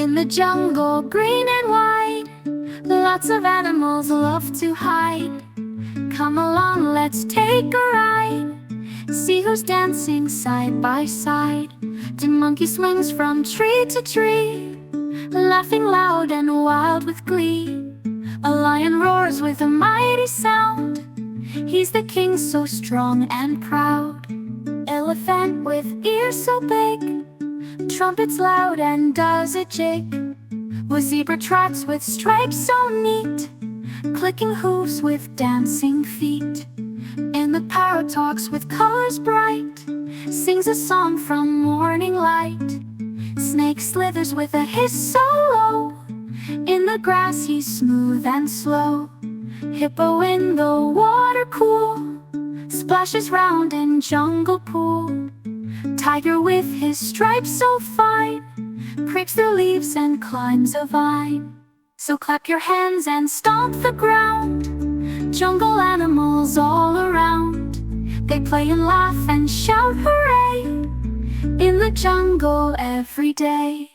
In the jungle, green and wide, lots of animals love to hide. Come along, let's take a ride. See who's dancing side by side. The monkey swings from tree to tree, laughing loud and wild with glee. A lion roars with a mighty sound. He's the king, so strong and proud. Elephant with ears so big, trumpets loud and does a jig. With zebra trots with stripes so neat, clicking hooves with dancing feet. And the parrot talks with colors bright, sings a song from morning light. Snake slithers with a hiss so low, in the grass he's smooth and slow. Hippo in the water cool, splashes round in jungle pool. Tiger with his stripes so fine, creeps through leaves and climbs a vine. So clap your hands and stomp the ground, jungle animals all around. They play and laugh and shout hooray, in the jungle every day.